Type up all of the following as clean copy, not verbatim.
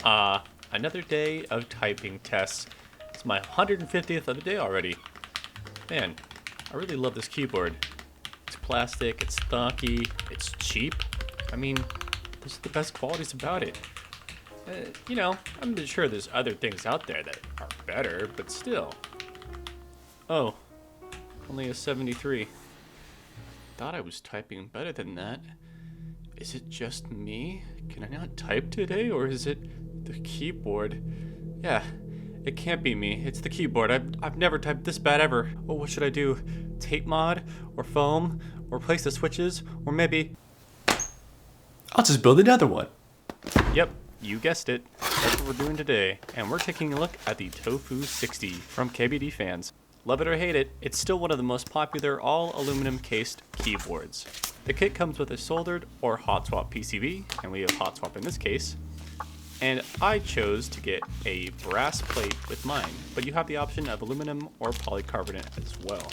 Another day of typing tests. It's my 150th of the day already. Man, I really love this keyboard. It's plastic, it's stocky, it's cheap. I mean, those are the best qualities about it. I'm sure there's other things out there that are better, but still. Oh, only a 73. Thought I was typing better than that. Is it just me? Can I not type today, or is it the keyboard? Yeah, it can't be me. It's the keyboard. I've never typed this bad ever. Oh, what should I do? Tape mod? Or foam? Or replace the switches? Or maybe I'll just build another one. Yep, you guessed it. That's what we're doing today. And we're taking a look at the Tofu 60 from KBD fans. Love it or hate it, it's still one of the most popular all aluminum cased keyboards. The kit comes with a soldered or hot swap PCB, and we have hot swap in this case. And I chose to get a brass plate with mine, but you have the option of aluminum or polycarbonate as well.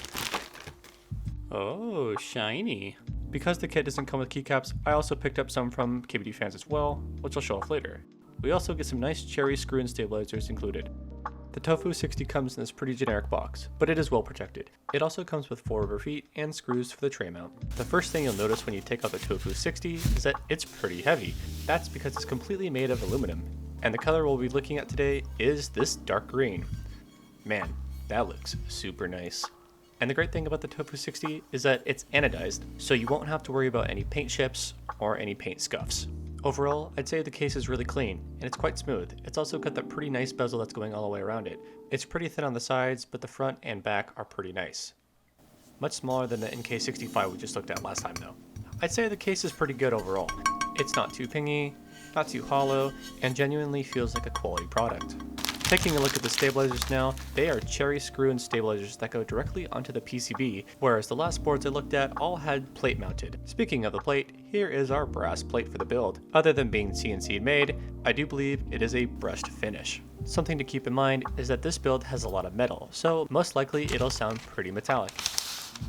Oh, shiny. Because the kit doesn't come with keycaps, I also picked up some from KBD fans as well, which I'll show off later. We also get some nice cherry screw and stabilizers included. The Tofu 60 comes in this pretty generic box, but it is well protected. It also comes with 4 rubber feet and screws for the tray mount. The first thing you'll notice when you take out the Tofu 60 is that it's pretty heavy. That's because it's completely made of aluminum. And the color we'll be looking at today is this dark green. Man, that looks super nice. And the great thing about the Tofu 60 is that it's anodized, so you won't have to worry about any paint chips or any paint scuffs. Overall, I'd say the case is really clean, and it's quite smooth. It's also got that pretty nice bezel that's going all the way around it. It's pretty thin on the sides, but the front and back are pretty nice. Much smaller than the NK65 we just looked at last time though. I'd say the case is pretty good overall. It's not too pingy, not too hollow, and genuinely feels like a quality product. Taking a look at the stabilizers now, they are cherry screw and stabilizers that go directly onto the PCB, whereas the last boards I looked at all had plate mounted. Speaking of the plate, here is our brass plate for the build. Other than being CNC made, I do believe it is a brushed finish. Something to keep in mind is that this build has a lot of metal, so most likely it'll sound pretty metallic.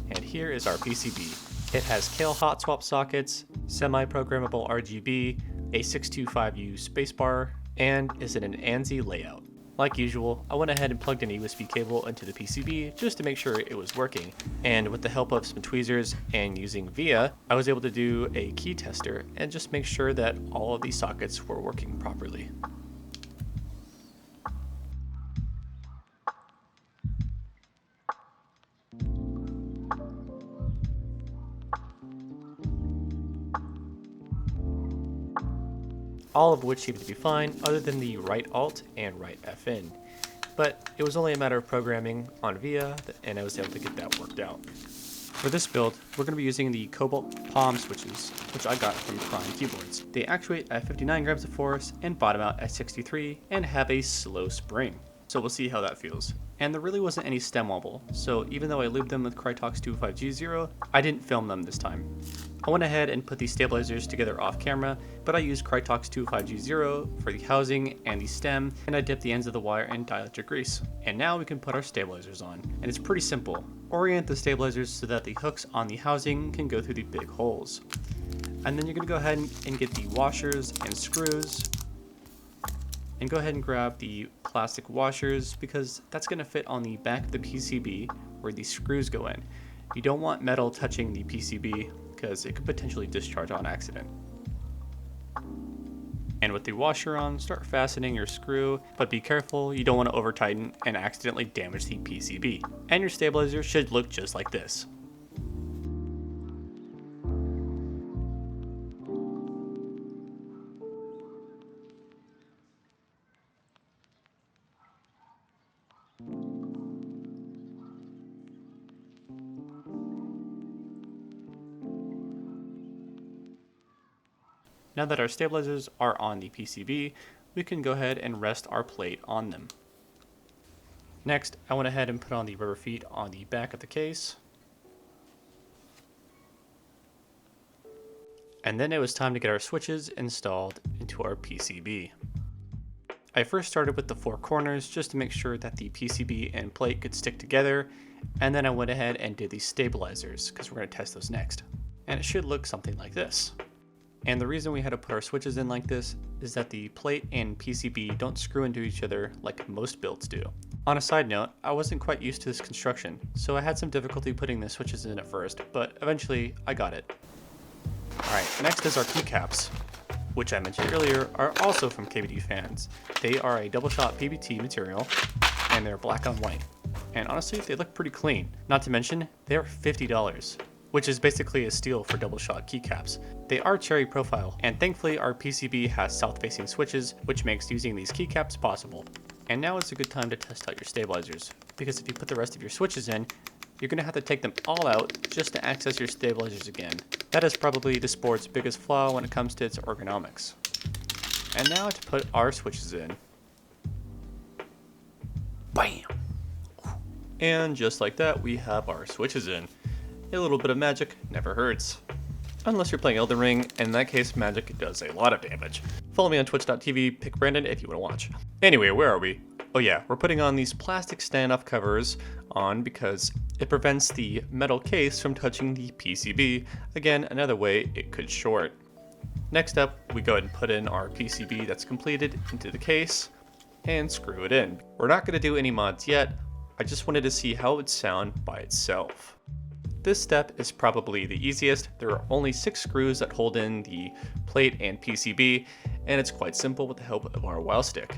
And here is our PCB. It has Kale hot swap sockets, semi-programmable RGB, a 625U spacebar, and is in an ANSI layout. Like usual, I went ahead and plugged an USB cable into the PCB just to make sure it was working, and with the help of some tweezers and using VIA, I was able to do a key tester and just make sure that all of these sockets were working properly. All of which seemed to be fine other than the right alt and right FN. But it was only a matter of programming on VIA and I was able to get that worked out. For this build, we're going to be using the Cobalt Palm switches, which I got from Prime Keyboards. They actuate at 59 grams of force and bottom out at 63 and have a slow spring. So we'll see how that feels. And there really wasn't any stem wobble, so even though I lubed them with Krytox 25G0, I didn't film them this time. I went ahead and put these stabilizers together off camera, but I used Krytox 25G0 for the housing and the stem, and I dipped the ends of the wire in dielectric grease. And now we can put our stabilizers on, and it's pretty simple. Orient the stabilizers so that the hooks on the housing can go through the big holes. And then you're going to go ahead and get the washers and screws, and go ahead and grab the plastic washers because that's going to fit on the back of the PCB where the screws go in. You don't want metal touching the PCB because it could potentially discharge on accident. And with the washer on, start fastening your screw, but be careful, you don't want to over tighten and accidentally damage the PCB. And your stabilizer should look just like this. Now that our stabilizers are on the PCB, we can go ahead and rest our plate on them. Next, I went ahead and put on the rubber feet on the back of the case. And then it was time to get our switches installed into our PCB. I first started with the 4 corners just to make sure that the PCB and plate could stick together, and then I went ahead and did the stabilizers because we're going to test those next. And it should look something like this. And the reason we had to put our switches in like this is that the plate and PCB don't screw into each other like most builds do. On a side note, I wasn't quite used to this construction, so I had some difficulty putting the switches in at first, but eventually I got it. Alright, next is our keycaps, which I mentioned earlier are also from KBD fans. They are a double shot PBT material, and they're black on white. And honestly, they look pretty clean. Not to mention, they're $50, which is basically a steal for double shot keycaps. They are cherry profile, and thankfully our PCB has south-facing switches, which makes using these keycaps possible. And now is a good time to test out your stabilizers, because if you put the rest of your switches in, you're going to have to take them all out just to access your stabilizers again. That is probably this board's biggest flaw when it comes to its ergonomics. And now to put our switches in. Bam! And just like that, we have our switches in. A little bit of magic never hurts. Unless you're playing Elden Ring, in that case magic does a lot of damage. Follow me on twitch.tv, pick Brandon if you want to watch. Anyway, where are we? Oh yeah, we're putting on these plastic standoff covers on because it prevents the metal case from touching the PCB. Again, another way it could short. Next up, we go ahead and put in our PCB that's completed into the case and screw it in. We're not going to do any mods yet, I just wanted to see how it would sound by itself. This step is probably the easiest. There are only 6 screws that hold in the plate and PCB, and it's quite simple with the help of our wow stick.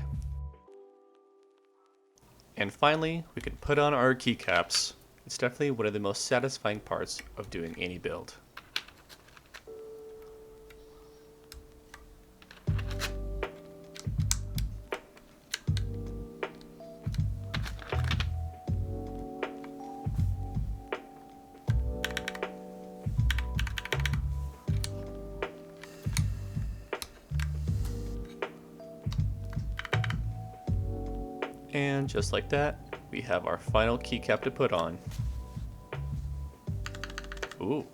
And finally, we can put on our keycaps. It's definitely one of the most satisfying parts of doing any build. And just like that, we have our final keycap to put on. Ooh.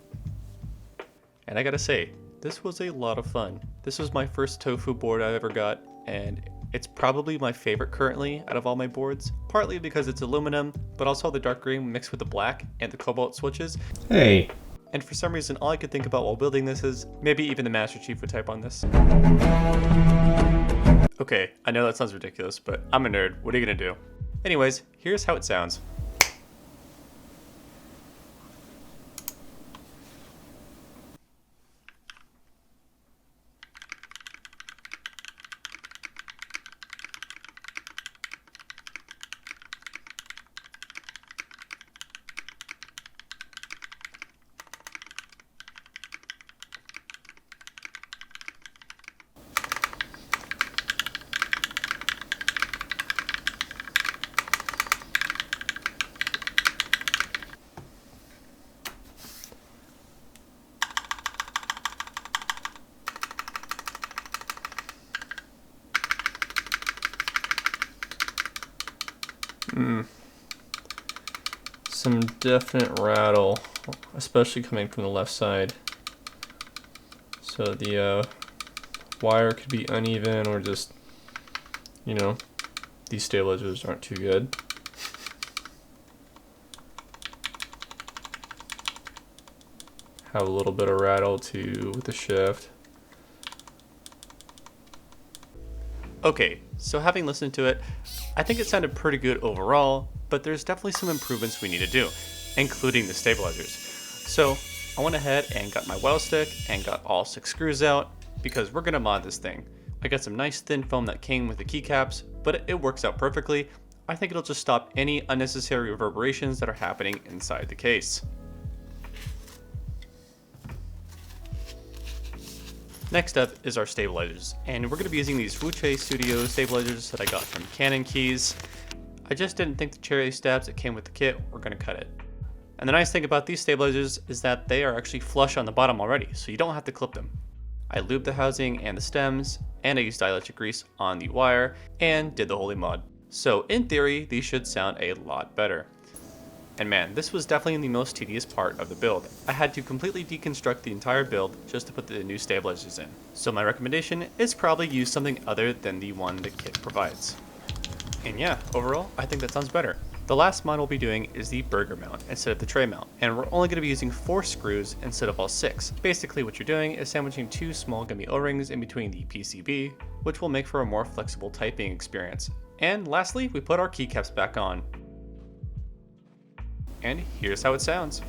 And I gotta say, this was a lot of fun. This was my first Tofu board I ever got, and it's probably my favorite currently out of all my boards, partly because it's aluminum, but also the dark green mixed with the black and the cobalt switches. Hey. And for some reason, all I could think about while building this is maybe even the Master Chief would type on this. Okay, I know that sounds ridiculous, but I'm a nerd. What are you gonna do? Anyways, here's how it sounds. Some definite rattle, especially coming from the left side. So the wire could be uneven or just, you know, these stabilizers aren't too good. Have a little bit of rattle too with the shift. Okay, so having listened to it, I think it sounded pretty good overall, but there's definitely some improvements we need to do, including the stabilizers. So I went ahead and got my weld stick and got all 6 screws out because we're gonna mod this thing. I got some nice thin foam that came with the keycaps, but it works out perfectly. I think it'll just stop any unnecessary reverberations that are happening inside the case. Next up is our stabilizers, and we're going to be using these Wuche Studio stabilizers that I got from Canon Keys. I just didn't think the cherry stabs that came with the kit were going to cut it. And the nice thing about these stabilizers is that they are actually flush on the bottom already, so you don't have to clip them. I lubed the housing and the stems, and I used dielectric grease on the wire, and did the holy mod. So in theory, these should sound a lot better. And man, this was definitely the most tedious part of the build. I had to completely deconstruct the entire build just to put the new stabilizers in. So my recommendation is probably use something other than the one the kit provides. And yeah, overall, I think that sounds better. The last mod we'll be doing is the burger mount instead of the tray mount, and we're only going to be using 4 screws instead of all 6. Basically what you're doing is sandwiching 2 small gummy O-rings in between the PCB, which will make for a more flexible typing experience. And lastly, we put our keycaps back on. And here's how it sounds.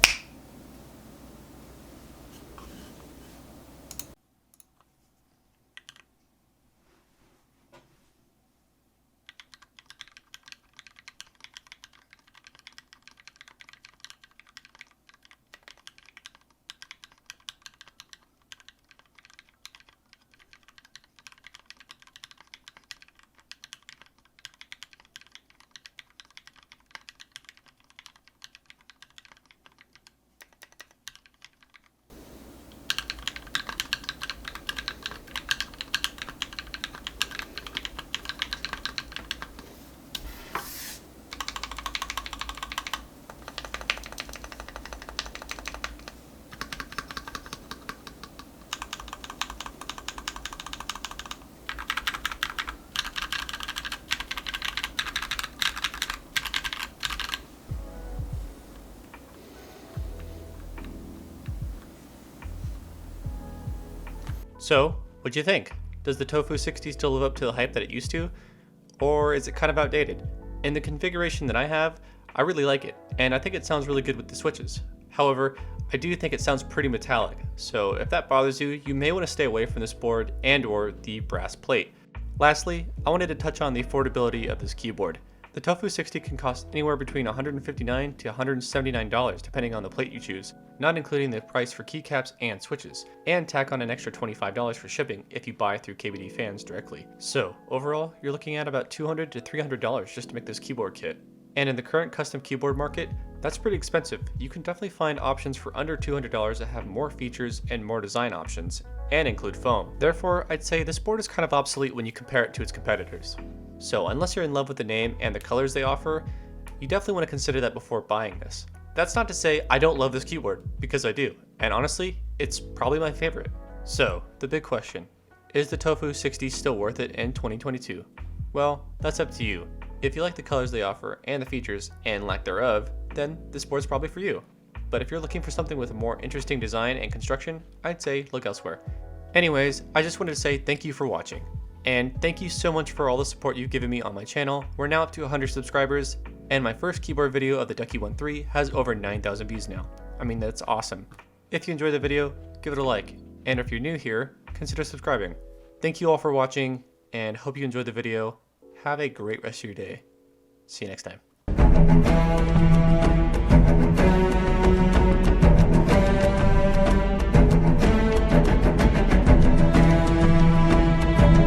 So, what'd you think? Does the Tofu 60 still live up to the hype that it used to? Or is it kind of outdated? In the configuration that I have, I really like it, and I think it sounds really good with the switches. However, I do think it sounds pretty metallic, so if that bothers you, you may want to stay away from this board and or the brass plate. Lastly, I wanted to touch on the affordability of this keyboard. The Tofu 60 can cost anywhere between $159 to $179 depending on the plate you choose, not including the price for keycaps and switches, and tack on an extra $25 for shipping if you buy through KBD Fans directly. So overall, you're looking at about $200 to $300 just to make this keyboard kit. And in the current custom keyboard market, that's pretty expensive. You can definitely find options for under $200 that have more features and more design options, and include foam. Therefore, I'd say this board is kind of obsolete when you compare it to its competitors. So unless you're in love with the name and the colors they offer, you definitely want to consider that before buying this. That's not to say I don't love this keyboard, because I do, and honestly, it's probably my favorite. So, the big question, is the Tofu 60 still worth it in 2022? Well, that's up to you. If you like the colors they offer and the features and lack thereof, then this board's probably for you. But if you're looking for something with a more interesting design and construction, I'd say look elsewhere. Anyways, I just wanted to say thank you for watching. And thank you so much for all the support you've given me on my channel. We're now up to 100 subscribers, and my first keyboard video of the Ducky 1.3 has over 9,000 views now. I mean, that's awesome. If you enjoyed the video, give it a like, and if you're new here, consider subscribing. Thank you all for watching, and hope you enjoyed the video. Have a great rest of your day. See you next time.